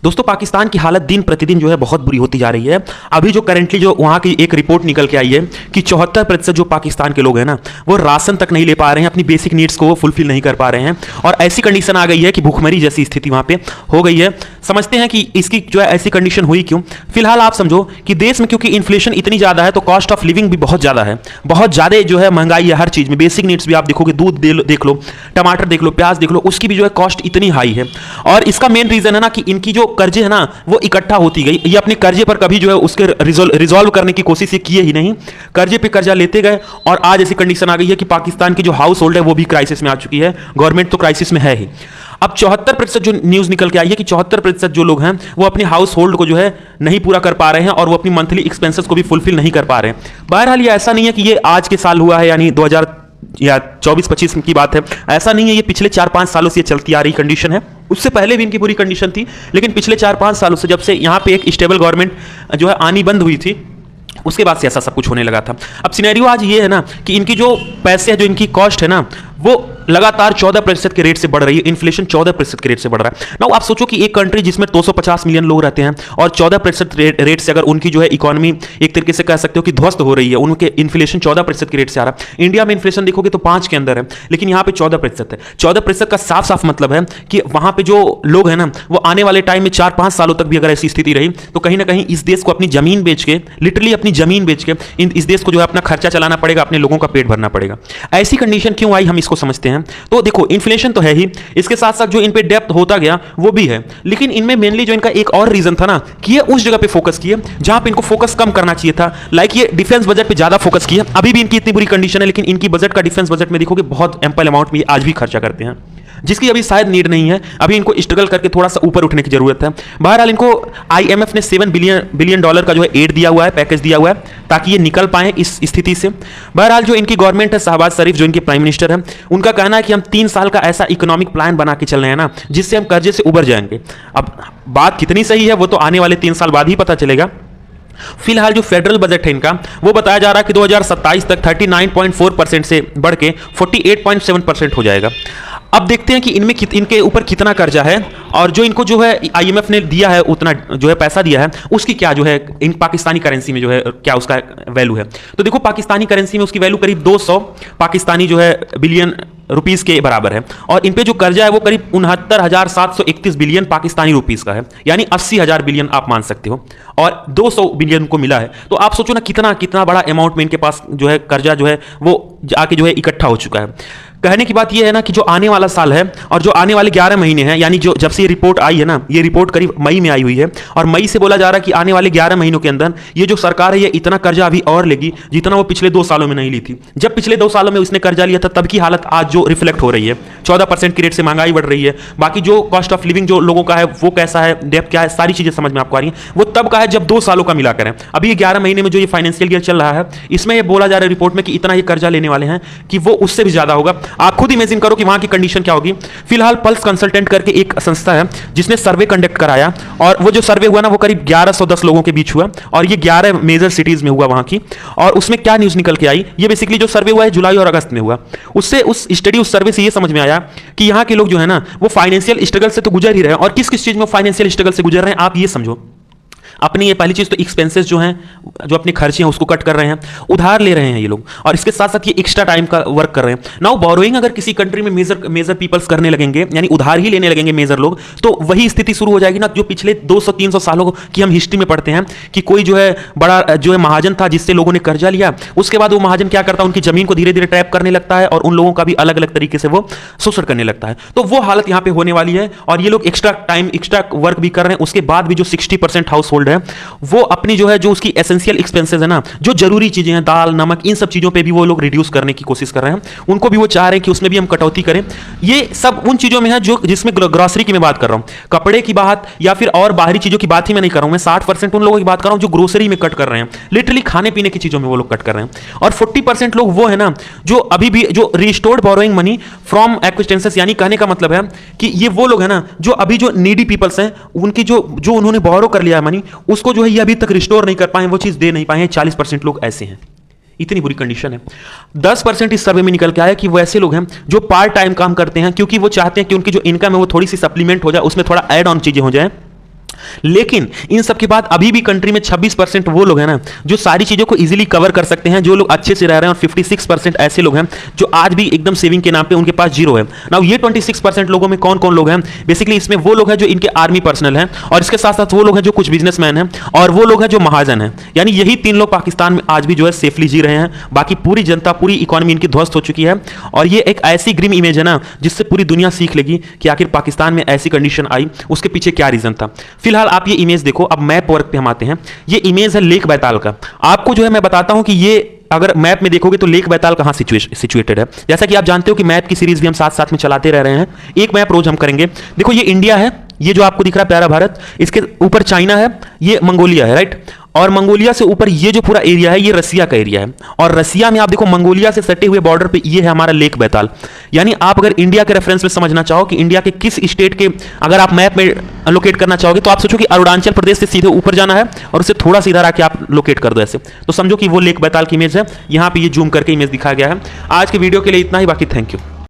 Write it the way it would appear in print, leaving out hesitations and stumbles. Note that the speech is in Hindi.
दोस्तों पाकिस्तान की हालत दिन प्रतिदिन जो है बहुत बुरी होती जा रही है। अभी जो करंटली जो वहाँ की एक रिपोर्ट निकल के आई है कि 74% जो पाकिस्तान के लोग हैं ना वो राशन तक नहीं ले पा रहे हैं, अपनी बेसिक नीड्स को वो फुलफिल नहीं कर पा रहे हैं और ऐसी कंडीशन आ गई है कि भूखमरी जैसी स्थिति वहाँ पे हो गई है। समझते हैं कि इसकी जो है ऐसी कंडीशन हुई क्यों। फिलहाल आप समझो कि देश में क्योंकि इन्फ्लेशन इतनी ज़्यादा है तो कॉस्ट ऑफ लिविंग भी बहुत ज़्यादा है, बहुत ज़्यादा जो है महंगाई है हर चीज़ में। बेसिक नीड्स भी आप देखोगे, दूध देख लो, टमाटर देख लो, प्याज देख लो, उसकी भी जो है कॉस्ट इतनी हाई है। और इसका मेन रीज़न है ना कि इनकी जो कर्जे है ना वो इकट्ठा होती गई। ये अपने कर्जे पर कभी जो है उसके रिजॉल्व करने की कोशिश ये किए ही नहीं, कर्जे पे कर्जा लेते गए और आज ऐसी कंडीशन आ गई है कि पाकिस्तान की जो हाउस होल्ड है वो भी क्राइसिस में आ चुकी है। गवर्नमेंट तो क्राइसिस में है ही। अब 74% जो न्यूज़ निकल के आई है कि 74% जो लोग हैं वो अपनी हाउस होल्ड को जो है नहीं पूरा कर पा रहे हैं और वो अपनी मंथली एक्सपेंसेस को भी फुलफिल नहीं कर पा रहे हैं। बहरहाल ये ऐसा नहीं है कि ये आज के साल हुआ है, यानी 2000 या 24-25 की बात है, ऐसा नहीं है। ये पिछले 4-5 सालों से ये चलती आ रही कंडीशन है। उससे पहले भी इनकी बुरी कंडीशन थी, लेकिन पिछले 4-5 सालों से जब से यहाँ पे एक स्टेबल गवर्नमेंट जो है आनी बंद हुई थी उसके बाद से ऐसा सब कुछ होने लगा था। अब सिनेरियो आज ये है ना कि इनकी जो पैसे है, जो इनकी कॉस्ट है ना, वो लगातार 14% के रेट से बढ़ रही है। इन्फ्लेशन 14% के रेट से बढ़ रहा है ना। आप सोचो कि एक कंट्री जिसमें 250 मिलियन लोग रहते हैं और 14% रेट से अगर उनकी जो है इकोनॉमी एक तरीके से कह सकते हो कि ध्वस्त हो रही है, उनके इन्फ्लेशन 14% के रेट से आ रहा है। इंडिया में इन्फ्लेशन देखोगे तो 5 के अंदर है, लेकिन यहाँ पे 14% है। 14% का साफ साफ मतलब है कि वहाँ पे जो लोग हैं ना वो आने वाले टाइम में 4-5 सालों तक भी अगर ऐसी स्थिति रही तो कहीं ना कहीं इस देश को अपनी जमीन बेच के, लिटरली अपनी जमीन बेच के इस देश को जो है अपना खर्चा चलाना पड़ेगा, अपने लोगों का पेट भरना पड़ेगा। ऐसी कंडीशन क्यों आई हम इसको समझते हैं। तो देखो इन्फ्लेशन तो है ही, इसके साथ साथ जो इन पे डेप्थ होता गया वो भी है, लेकिन इनमें मेनली जो इनका एक और रीजन था ना कि ये उस जगह पे फोकस किए जहां पे इनको फोकस कम करना चाहिए था। लाइक ये डिफेंस बजट पे ज्यादा फोकस किया। अभी भी इनकी इतनी बुरी कंडीशन है, लेकिन इनकी बजट का डिफेंस बजट में देखोगे बहुत एम्पल अमाउंट में आज भी खर्चा करते हैं, जिसकी अभी शायद नीड नहीं है। अभी इनको स्ट्रगल करके थोड़ा सा ऊपर उठने की जरूरत है। बहरहाल इनको IMF ने $7 बिलियन का जो है एड दिया हुआ है, पैकेज दिया हुआ है ताकि ये निकल पाए इस स्थिति से। बहरहाल जो इनकी गवर्नमेंट है, शहबाज शरीफ जो इनके प्राइम मिनिस्टर हैं, उनका कहना है कि हम 3 साल का ऐसा इकोनॉमिक प्लान बना के चल रहे हैं ना जिससे हम कर्जे से उबर जाएंगे। अब बात कितनी सही है वो तो आने वाले 3 साल बाद ही पता चलेगा। फिलहाल जो फेडरल बजट है इनका वो बताया जा रहा है कि 2027 तक 39.4% से बढ़ के 48.7% हो जाएगा। अब देखते हैं कि इनमें इनके ऊपर कितना कर्जा है और जो इनको जो है IMF ने दिया है उतना जो है पैसा दिया है उसकी क्या जो है इन पाकिस्तानी करेंसी में जो है क्या उसका वैल्यू है। तो देखो पाकिस्तानी करेंसी में उसकी वैल्यू करीब 200 पाकिस्तानी जो है बिलियन रुपीस के बराबर है और इन पे जो कर्जा है वो करीब 69,731 बिलियन पाकिस्तानी रुपीस का है, यानी 80,000 बिलियन आप मान सकते हो और 200 बिलियन को मिला है। तो आप सोचो ना कितना बड़ा अमाउंट में इनके पास जो है कर्जा जो है वो आके जो है इकट्ठा हो चुका है। कहने की बात यह है ना कि जो आने वाला साल है और जो आने वाले 11 महीने हैं, यानी जो जब से ये रिपोर्ट आई है ना, ये रिपोर्ट करीब मई में आई हुई है और मई से बोला जा रहा है कि आने वाले 11 महीनों के अंदर ये जो सरकार है ये इतना कर्जा अभी और लेगी जितना वो पिछले 2 सालों में नहीं ली थी। जब पिछले 2 सालों में उसने कर्जा लिया था तब की हालत आज जो रिफ्लेक्ट हो रही है, 14% की रेट से महंगाई बढ़ रही है, बाकी जो कॉस्ट ऑफ लिविंग जो लोगों का है वो कैसा है, डेप्थ क्या है, सारी चीजें समझ में आपको आ रही है। वो तब का है जब 2 सालों का मिला करें। अभी ये 11 महीने में जो ये फाइनेंशियल ईयर चल रहा है इसमें ये बोला जा रहा है रिपोर्ट में कि इतना ये कर्जा लेने वाले हैं कि वो उससे भी ज्यादा होगा। आप खुद इमेजिन करो कि वहां की कंडीशन क्या होगी। फिलहाल पल्स कंसल्टेंट करके एक संस्था है जिसने सर्वे कंडक्ट कराया और वो जो सर्वे हुआ ना वो करीब 1110 लोगों के बीच हुआ और ये 11 मेजर सिटीज में हुआ वहां की। और उसमें क्या न्यूज निकल के आई, ये बेसिकली जो सर्वे हुआ है जुलाई और अगस्त में हुआ। उससे उस सर्वे से ये समझ में आया कि यहाँ के लोग जो है ना वो फाइनेंशियल स्ट्रगल से तो गुजर ही रहे हैं और किस किस चीज में फाइनेंशियल स्ट्रगल से गुजर रहे हैं आप ये समझो। अपनी ये पहली चीज तो एक्सपेंसेस जो हैं, जो अपने खर्चे हैं उसको कट कर रहे हैं, उधार ले रहे हैं ये लोग और इसके साथ साथ ये एक्स्ट्रा टाइम का वर्क कर रहे हैं। नाउ बोरोइंग अगर किसी कंट्री में मेजर पीपल्स करने लगेंगे, यानी उधार ही लेने लगेंगे मेजर लोग, तो वही स्थिति शुरू हो जाएगी ना जो पिछले 200-300 सालों की हम हिस्ट्री में पढ़ते हैं कि कोई जो है बड़ा जो है महाजन था जिससे लोगों ने कर्जा लिया, उसके बाद वो महाजन क्या करता है, उनकी जमीन को धीरे धीरे ट्रैप करने लगता है और उन लोगों का भी अलग अलग तरीके से वो शोषण करने लगता है। तो वो हालत यहाँ पे होने वाली है और ये लोग एक्स्ट्रा वर्क भी कर रहे हैं। उसके बाद भी जो 60% हाउस होल्ड है वो अपनी जो है जो उसकी एसेंशियल एक्सपेंसेस है ना, जो जरूरी चीजें हैं, दाल नमक, इन सब चीजों पे भी वो लोग रिड्यूस करने की कोशिश कर रहे हैं। उनको भी वो चाह रहे हैं कि उसमें भी हम कटौती करें। ये सब उन चीजों में है जो जिसमें ग्रोसरी की मैं बात कर रहा हूं, कपड़े की बात या फिर और बाहरी चीजों की बात ही मैं नहीं कर रहा हूं। मैं 60% उन लोगों की बात कर रहा हूं जो ग्रोसरी में कट कर रहे हैं, लिटरली खाने पीने की चीजों में वो लोग कट कर रहे हैं। और 40% लोग वो है ना जो अभी भी जो रिस्टोर्ड बोरोइंग मनी फ्रॉम एक्विस्टेंसेस, यानी कहने का मतलब है कि ये वो लोग है ना जो अभी जो नीडी पीपल्स हैं उनकी जो उन्होंने बोरो कर लिया मनी उसको जो है ये अभी तक रिस्टोर नहीं कर पाए, वो चीज दे नहीं पाए हैं। 40% लोग ऐसे हैं, इतनी बुरी कंडीशन है। 10% इस सर्वे में निकल के आया कि वो ऐसे लोग हैं जो पार्ट टाइम काम करते हैं क्योंकि वो चाहते हैं कि उनकी जो इनकम है वो थोड़ी सी सप्लीमेंट हो जाए, उसमें थोड़ा ऐड ऑन चीजें हो जाए। लेकिन इन सब के बाद अभी भी कंट्री में 26% वो लोग हैं ना जो सारी चीजों को इजीली कवर कर सकते हैं, जो लोग अच्छे से रह रहे हैं, और 56% ऐसे लोग हैं जो आज भी एकदम सेविंग के नाम पे उनके पास जीरो है। नाउ ये 26% लोगों में कौन कौन लोग हैं? बेसिकली इसमें वो लोग हैं जो इनके आर्मी पर्सनल हैं, और इसके साथ साथ वो लोग हैं जो कुछ बिजनेसमैन हैं, और वो लोग हैं जो महाजन हैं। यानी यही 3 लोग पाकिस्तान में आज भी जो है सेफली जी रहे हैं। बाकी पूरी जनता, पूरी इकोनॉमी इनकी ध्वस्त हो चुकी है। और ये एक ऐसी ग्रिम इमेज है ना जिससे पूरी दुनिया सीख लेगी कि आखिर पाकिस्तान में ऐसी कंडीशन आई, उसके पीछे क्या रीजन था। फिलहाल आप ये इमेज देखो। अब मैप वर्क पे हम आते हैं। ये इमेज है लेक बैताल का। आपको जो है मैं बताता हूं कि ये अगर मैप में देखोगे तो लेक बैताल कहां सिचुएटेड है। जैसा कि आप जानते हो कि मैप की सीरीज भी हम साथ साथ में चलाते रह रहे हैं, एक मैप रोज हम करेंगे। देखो ये इंडिया है, ये जो आपको दिख रहा है प्यारा भारत, इसके ऊपर चाइना है, ये मंगोलिया है, राइट। और मंगोलिया से ऊपर ये जो पूरा एरिया है ये रसिया का एरिया है। और रसिया में आप देखो मंगोलिया से सटे हुए बॉर्डर पे ये है हमारा लेक बैताल। यानी आप अगर इंडिया के रेफरेंस में समझना चाहो कि इंडिया के किस स्टेट के अगर आप मैप में लोकेट करना चाहोगे तो आप सोचो कि अरुणाचल प्रदेश से सीधे ऊपर जाना है और उससे थोड़ा सा इधर आके आप लोकेट कर दो ऐसे, तो समझो कि वो लेक बैताल की इमेज है। यहां पे ये जूम करके इमेज दिखाया गया है। आज के वीडियो के लिए इतना ही, बाकी थैंक यू।